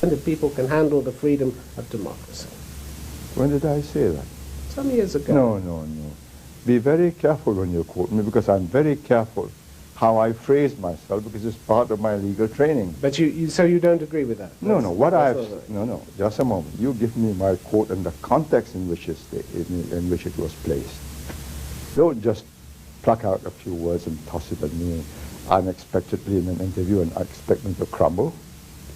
And if people can handle the freedom of democracy. When did I say that? Some years ago. No. Be very careful when you quote me, because I'm very careful how I phrase myself, because it's part of my legal training. But so you don't agree with that? No. No. Just a moment. You give me my quote and the context in which it was placed. Don't just pluck out a few words and toss it at me unexpectedly in an interview and expect me to crumble.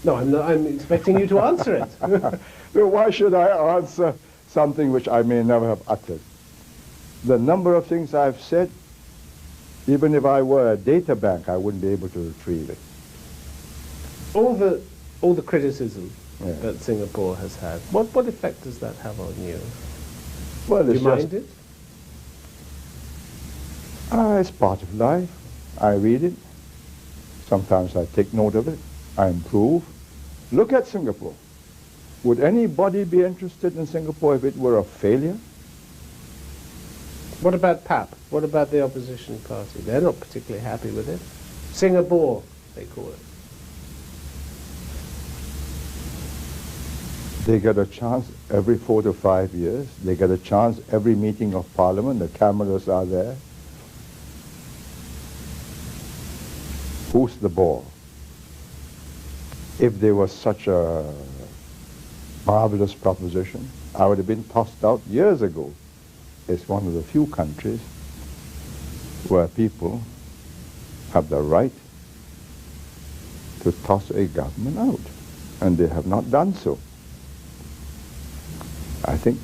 No, I'm not. I'm expecting you to answer it. Well, why should I answer something which I may never have uttered? The number of things I've said, even if I were a data bank, I wouldn't be able to retrieve it. All the criticism that Singapore has had, what effect does that have on you? Well, do you mind it? It's part of life. I read it. Sometimes I take note of it. I improve. Look at Singapore. Would anybody be interested in Singapore if it were a failure? What about PAP? What about the opposition party? They're not particularly happy with it. Singapore, they call it. They get a chance every 4 to 5 years. They get a chance every meeting of Parliament. The cameras are there. Who's the ball? If there was such a marvelous proposition, I would have been tossed out years ago. It's one of the few countries where people have the right to toss a government out, and they have not done so. I think,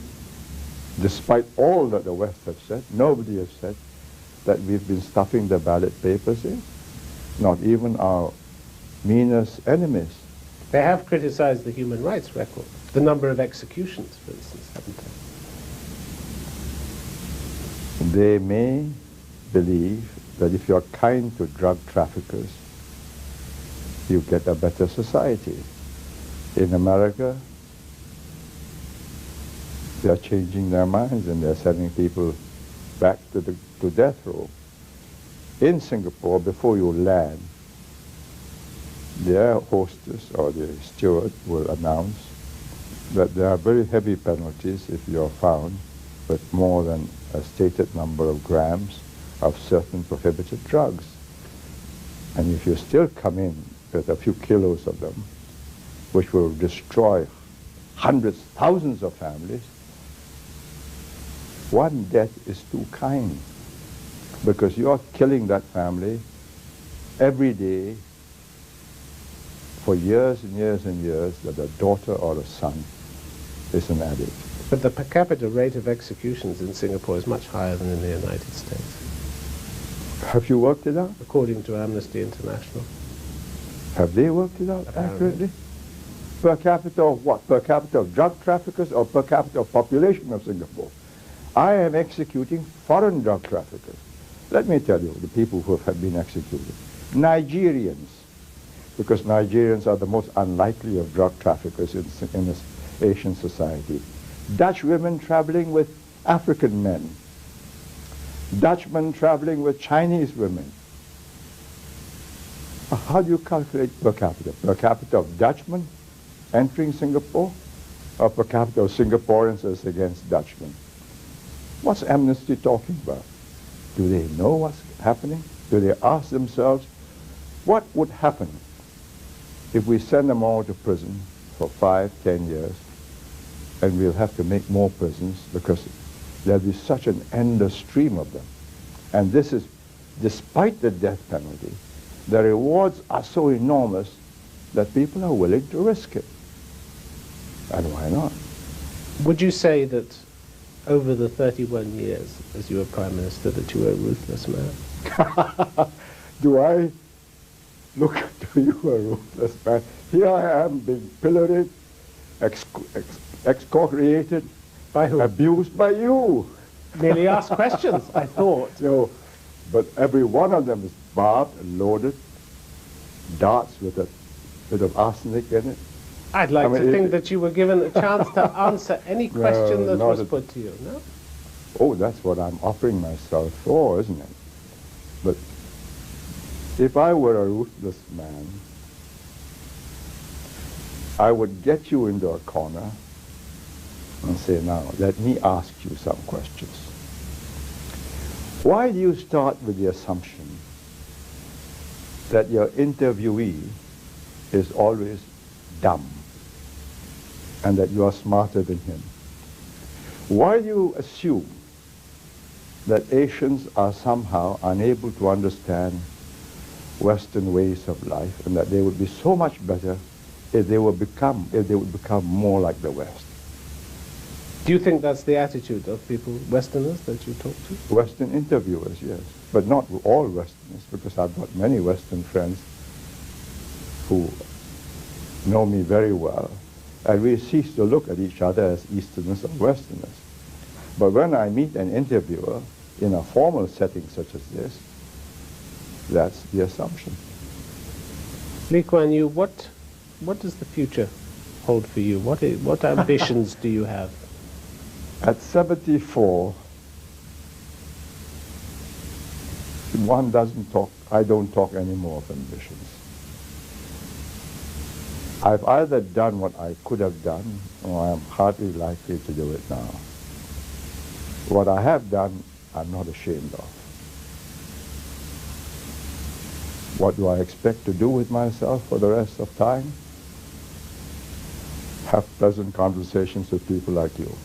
despite all that the West have said, nobody has said that we've been stuffing the ballot papers in, not even our meanest enemies. They have criticized the human rights record, the number of executions, for instance, haven't they? They may believe that if you're kind to drug traffickers, you get a better society. In America, they're changing their minds and they're sending people back to death row. In Singapore, before you land, the air hostess or the steward will announce that there are very heavy penalties if you're found with more than a stated number of grams of certain prohibited drugs. And if you still come in with a few kilos of them, which will destroy hundreds, thousands of families, one death is too kind, because you are killing that family every day for years and years and years, that a daughter or a son is an addict. But the per capita rate of executions in Singapore is much higher than in the United States. Have you worked it out? According to Amnesty International. Have they worked it out accurately? Per capita of what? Per capita of drug traffickers or per capita of population of Singapore? I am executing foreign drug traffickers. Let me tell you, the people who have been executed. Nigerians, because Nigerians are the most unlikely of drug traffickers in this Asian society. Dutch women traveling with African men. Dutchmen traveling with Chinese women. How do you calculate per capita? Per capita of Dutchmen entering Singapore, or per capita of Singaporeans as against Dutchmen? What's Amnesty talking about? Do they know what's happening? Do they ask themselves, what would happen if we send them all to prison for 5, 10 years, and we'll have to make more prisons because there'll be such an endless stream of them. And this is, despite the death penalty, the rewards are so enormous that people are willing to risk it. And why not? Would you say that over the 31 years as you were Prime Minister that you were a ruthless man? Do I look to you a ruthless man? Here I am being pilloried, excoriated, by who? Abused by you. Merely asked questions, I thought. No, but every one of them is barbed and loaded, darts with a bit of arsenic in it. I'd like to think that you were given a chance to answer any question that was put to you, no? Oh, that's what I'm offering myself for, isn't it? But if I were a ruthless man, I would get you into a corner and say, now, let me ask you some questions. Why do you start with the assumption that your interviewee is always dumb and that you are smarter than him? Why do you assume that Asians are somehow unable to understand Western ways of life and that they would be so much better if they would become more like the West? Do you think that's the attitude of people, Westerners, that you talk to? Western interviewers, yes. But not all Westerners, because I've got many Western friends who know me very well, and we cease to look at each other as Easterners or Westerners. But when I meet an interviewer in a formal setting such as this, that's the assumption. Lee Kuan Yew, what does the future hold for you? What ambitions do you have? At 74, I don't talk anymore of ambitions. I've either done what I could have done, or I'm hardly likely to do it now. What I have done, I'm not ashamed of. What do I expect to do with myself for the rest of time? Have pleasant conversations with people like you.